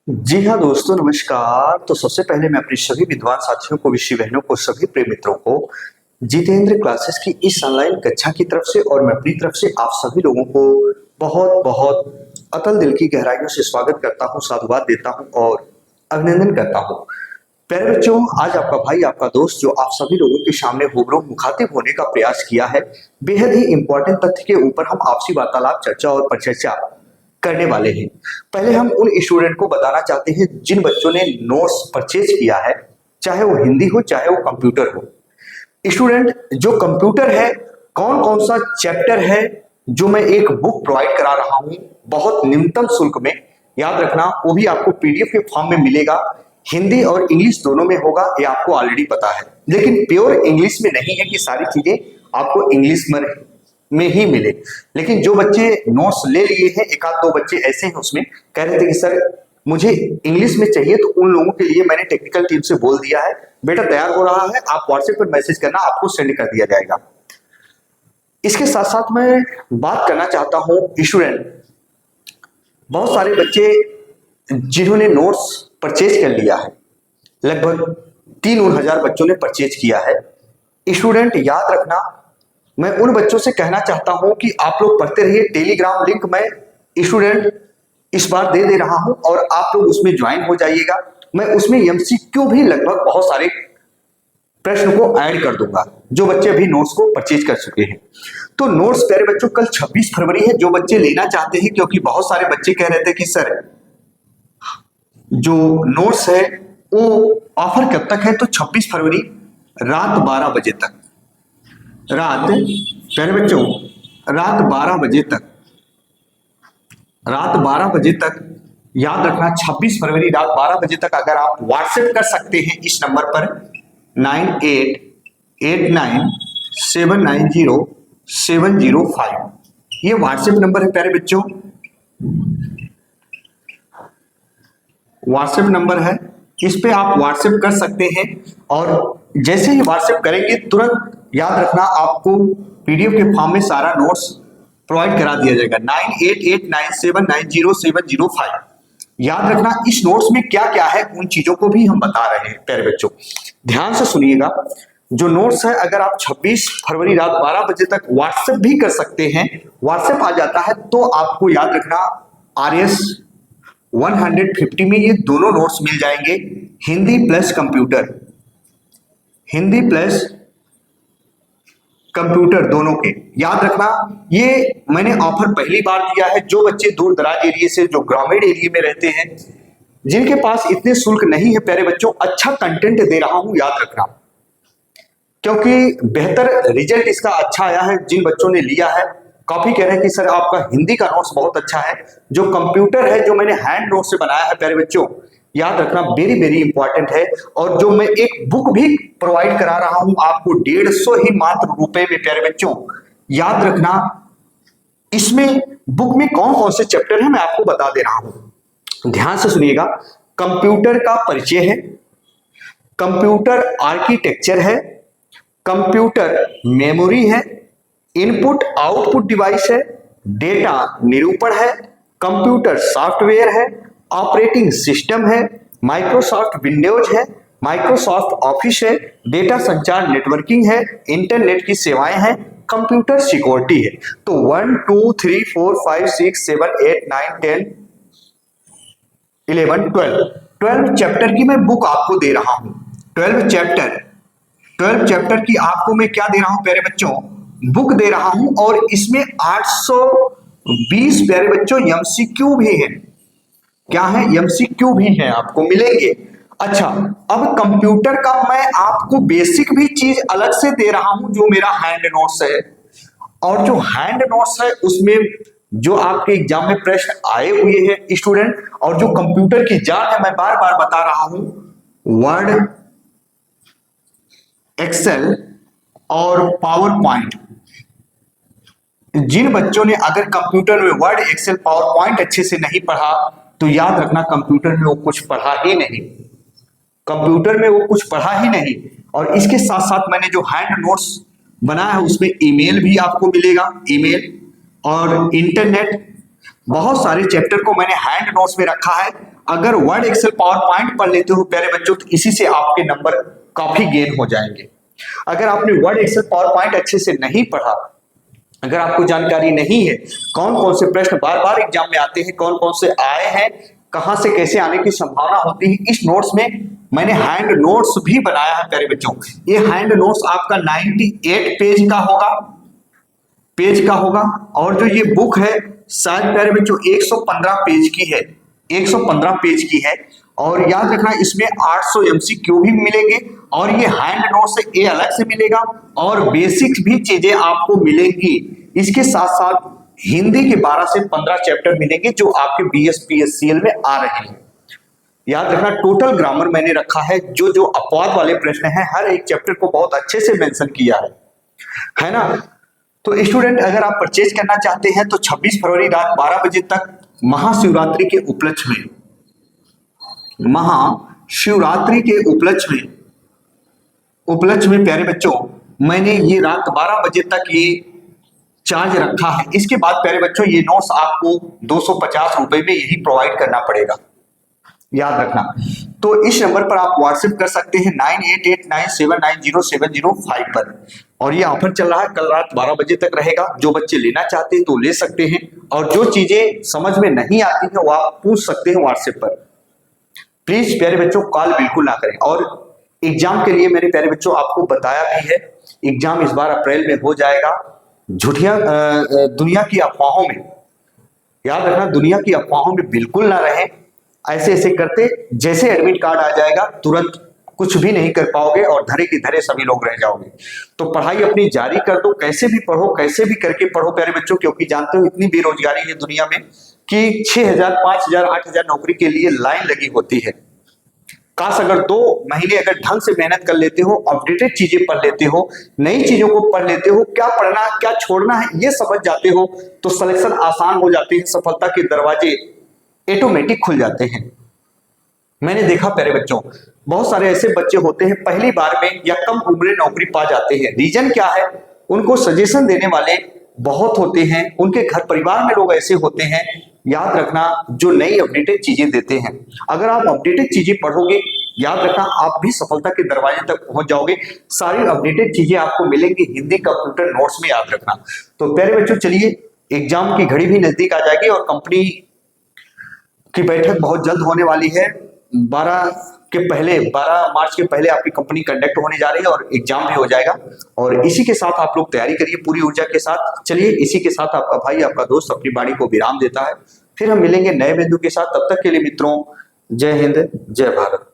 जी हाँ दोस्तों, नमस्कार। तो सबसे पहले मैं अपने सभी विद्वान साथियों को, विषय बहनों को, सभी प्रिय मित्रों को जितेंद्र क्लासेस की इस ऑनलाइन कक्षा की तरफ से और मैं अपनी तरफ से आप सभी लोगों को बहुत बहुत अतल दिल की गहराइयों से स्वागत करता हूँ, साधुवाद देता हूँ और अभिनंदन करता हूँ। प्यारे बच्चों, आज आपका भाई, आपका दोस्त जो आप सभी लोगों के सामने रूबरू मुखातिब होने का प्रयास किया है, बेहद ही इंपॉर्टेंट तथ्य के ऊपर हम आपसी वार्तालाप, चर्चा और परिचर्चा करने वाले हैं। पहले हम उन स्टूडेंट को बताना चाहते हैं जिन बच्चों ने नोट्स परचेज किया है, चाहे वो हिंदी हो चाहे वो कंप्यूटर हो। स्टूडेंट, जो कंप्यूटर है, कौन कौन सा चैप्टर है जो मैं एक बुक प्रोवाइड करा रहा हूं बहुत निम्नतम शुल्क में, याद रखना, वो भी आपको पीडीएफ के फॉर्म में मिलेगा। हिंदी और इंग्लिश दोनों में होगा, ये आपको ऑलरेडी पता है, लेकिन प्योर इंग्लिश में नहीं है कि सारी चीजें आपको इंग्लिश में ही मिले। लेकिन जो बच्चे नोट्स ले लिए हैं, एक आध दो बच्चे ऐसे हैं उसमें कह रहे थे कि सर मुझे इंग्लिश में चाहिए, तो उन लोगों के लिए मैंने टेक्निकल टीम से बोल दिया है, बेटा तैयार हो रहा है, आप व्हाट्सएप पर मैसेज करना, आपको सेंड कर दिया जाएगा। इसके साथ साथ मैं बात करना चाहता हूं स्टूडेंट, बहुत सारे बच्चे जिन्होंने नोट्स परचेज कर लिया है, लगभग 3-4 बच्चों ने परचेज किया है। स्टूडेंट याद रखना, मैं उन बच्चों से कहना चाहता हूं कि आप लोग पढ़ते रहिए। टेलीग्राम लिंक मैं स्टूडेंट इस बार दे रहा हूं और आप लोग उसमें ज्वाइन हो जाइएगा। मैं उसमें एमसीक्यू भी लगभग बहुत सारे प्रश्न को ऐड कर दूंगा जो बच्चे अभी नोट्स को परचेज कर चुके हैं। तो नोट्स प्यारे बच्चों कल 26 फरवरी है, जो बच्चे लेना चाहते हैं, क्योंकि बहुत सारे बच्चे कह रहे थे कि सर जो नोट्स है वो ऑफर कब तक है, तो 26 फरवरी रात 12 बजे तक, प्यारे बच्चों रात 12 बजे तक, याद रखना 26 फरवरी रात 12 बजे तक अगर आप व्हाट्सएप कर सकते हैं इस नंबर पर 9889790705, ये व्हाट्सएप नंबर है प्यारे बच्चों, व्हाट्सएप नंबर है, इस पे आप व्हाट्सएप कर सकते हैं। और जैसे ही व्हाट्सएप करेंगे तुरंत याद रखना आपको पीडीएफ के फॉर्म में सारा नोट्स प्रोवाइड करा दिया जाएगा। 9889790705, याद रखना इस नोट्स में क्या क्या है उन चीजों को भी हम बता रहे हैं। प्यारे बच्चों ध्यान से सुनिएगा, जो नोट्स है अगर आप 26 फरवरी रात 12 बजे तक व्हाट्सएप भी कर सकते हैं, व्हाट्सएप आ जाता है, तो आपको याद रखना RS 150 में ये दोनों नोट्स मिल जाएंगे, हिंदी प्लस कंप्यूटर दोनों के। याद रखना ये मैंने ऑफर पहली बार दिया है, जो बच्चे दूर दराज एरिया से, जो ग्रामीण एरिया में रहते हैं, जिनके पास इतने शुल्क नहीं है, प्यारे बच्चों अच्छा कंटेंट दे रहा हूं, याद रखना, क्योंकि बेहतर रिजल्ट इसका अच्छा आया है। जिन बच्चों ने लिया है कॉपी कह रहे हैं कि सर आपका हिंदी का नोट्स बहुत अच्छा है, जो कंप्यूटर है जो मैंने हैंड नोट से बनाया है, प्यारे बच्चों याद रखना वेरी वेरी इंपॉर्टेंट है। और जो मैं एक बुक भी प्रोवाइड करा रहा हूं आपको 150 ही मात्र रुपए में, प्यारे बच्चों याद रखना, इसमें बुक में कौन कौन से चैप्टर है मैं आपको बता दे रहा हूं, ध्यान से सुनिएगा। कंप्यूटर का परिचय है, कंप्यूटर आर्किटेक्चर है, कंप्यूटर मेमोरी है, इनपुट आउटपुट डिवाइस है, डेटा निरूपण है, कंप्यूटर सॉफ्टवेयर है, ऑपरेटिंग सिस्टम है, माइक्रोसॉफ्ट विंडोज है, माइक्रोसॉफ्ट ऑफिस है, डेटा संचार नेटवर्किंग है, इंटरनेट की सेवाएं हैं, कंप्यूटर सिक्योरिटी है। तो 1 2 3 4 5 6 7 8 9 10 11 12 चैप्टर की मैं बुक आपको दे रहा हूं। 12 चैप्टर की आपको मैं क्या दे रहा हूं प्यारे बच्चों, बुक दे रहा हूं, और इसमें 820 प्यारे बच्चों एमसीक्यू भी है। क्या है? एमसीक्यू भी है, आपको मिलेंगे। अच्छा, अब कंप्यूटर का मैं आपको बेसिक भी चीज अलग से दे रहा हूं, जो मेरा हैंड नोट्स है, और जो हैंड नोट्स है उसमें जो आपके एग्जाम में प्रश्न आए हुए हैं स्टूडेंट, और जो कंप्यूटर की जान है, मैं बार बार बता रहा हूं, वर्ड, एक्सेल और पावर पॉइंट। जिन बच्चों ने अगर कंप्यूटर में वर्ड, एक्सेल, पावर पॉइंट अच्छे से नहीं पढ़ा, तो याद रखना कंप्यूटर में वो कुछ पढ़ा ही नहीं। और इसके साथ साथ मैंने जो हैंड नोट्स बनाया है उसमें ईमेल भी आपको मिलेगा, ईमेल और इंटरनेट, बहुत सारे चैप्टर को मैंने हैंड नोट्स में रखा है। अगर वर्ड एक्सेल पावर पॉइंट पढ़ लेते हो प्यारे बच्चों तो इसी से आपके नंबर काफी गेन हो जाएंगे। अगर आपने वर्ड एक्सेल पावर पॉइंट अच्छे से नहीं पढ़ा, अगर आपको जानकारी नहीं है कौन कौन से प्रश्न बार बार एग्जाम में आते हैं, कौन कौन से आए हैं, कहां से कैसे आने की संभावना होती है, इस नोट्स में मैंने हैंड नोट्स भी बनाया है प्यारे बच्चों। ये हैंड नोट्स आपका 98 पेज का होगा और जो ये बुक है शायद प्यारे बच्चों 115 पेज की है, 115 पेज की है। और याद रखना इसमें 800 MCQ भी मिलेंगे और ये हैंड नोट से ये अलग से मिलेगा और बेसिक भी चीजें आपको मिलेंगी। इसके साथ साथ हिंदी के 12 से 15 चैप्टर मिलेंगे जो आपके BSPSCL में आ रहे हैं। याद रखना टोटल ग्रामर मैंने रखा है, जो जो अपवाद वाले प्रश्न हैं हर एक चैप्टर को बहुत अच्छे से मेंशन किया है ना। तो स्टूडेंट अगर आप परचेज करना चाहते हैं तो 26 फरवरी रात 12 बजे तक महाशिवरात्रि के उपलक्ष्य में प्यारे बच्चों मैंने ये रात 12 बजे तक ये चार्ज रखा है। इसके बाद प्यारे बच्चों ये नोट्स आपको 250 रुपए में यही प्रोवाइड करना पड़ेगा, याद रखना। तो इस नंबर पर आप व्हाट्सएप कर सकते हैं 9889790705 पर। और ये ऑफर चल रहा है, कल रात 12 बजे तक रहेगा। जो बच्चे लेना चाहते हैं तो ले सकते हैं और जो चीजें समझ में नहीं आती हैं वो आप पूछ सकते हैं व्हाट्सएप पर। प्लीज प्यारे बच्चों कॉल बिल्कुल ना करें। और एग्जाम के लिए मेरे प्यारे बच्चों आपको बताया भी है, एग्जाम इस बार अप्रैल में हो जाएगा। झूठिया दुनिया की अफवाहों में, याद रखना दुनिया की अफवाहों में बिल्कुल ना रहे। ऐसे ऐसे करते जैसे एडमिट कार्ड आ जाएगा तुरंत कुछ भी नहीं कर पाओगे और धरे की धरे सभी लोग रह जाओगे। तो पढ़ाई अपनी जारी कर दो, कैसे भी पढ़ो, कैसे भी करके पढ़ो प्यारे बच्चों, क्योंकि जानते हो इतनी बेरोजगारी है दुनिया में कि 6000, 5000, 8000 नौकरी के लिए लाइन लगी होती है। काश अगर 2 महीने अगर ढंग से मेहनत कर लेते हो, अपडेटेड चीजें पढ़ लेते हो, नई चीजों को पढ़ लेते हो, क्या पढ़ना क्या छोड़ना है ये समझ जाते हो तो सिलेक्शन आसान हो जाते हैं, सफलता के दरवाजे ऑटोमेटिक खुल जाते हैं। मैंने देखा प्यारे बच्चों बहुत सारे ऐसे बच्चे होते हैं पहली बार में या कम उम्र नौकरी पा जाते हैं। रीजन क्या है? उनको सजेशन देने वाले बहुत होते हैं, उनके घर परिवार में लोग ऐसे होते हैं, याद रखना, जो नई अपडेटेड चीजें देते हैं। अगर आप अपडेटेड चीजें पढ़ोगे, याद रखना आप भी सफलता के दरवाजे तक पहुंच जाओगे। सारी अपडेटेड चीजें आपको मिलेंगी हिंदी कंप्यूटर नोट्स में, याद रखना। तो प्यारे बच्चों चलिए, एग्जाम की घड़ी भी नजदीक आ जाएगी और कंपनी की बैठक बहुत जल्द होने वाली है। 12 मार्च के पहले आपकी कंपनी कंडक्ट होने जा रही है और एग्जाम भी हो जाएगा। और इसी के साथ आप लोग तैयारी करिए पूरी ऊर्जा के साथ। चलिए इसी के साथ आपका भाई, आपका दोस्त अपनी वाणी को विराम देता है। फिर हम मिलेंगे नए बिंदु के साथ। तब तक के लिए मित्रों, जय हिंद, जय भारत।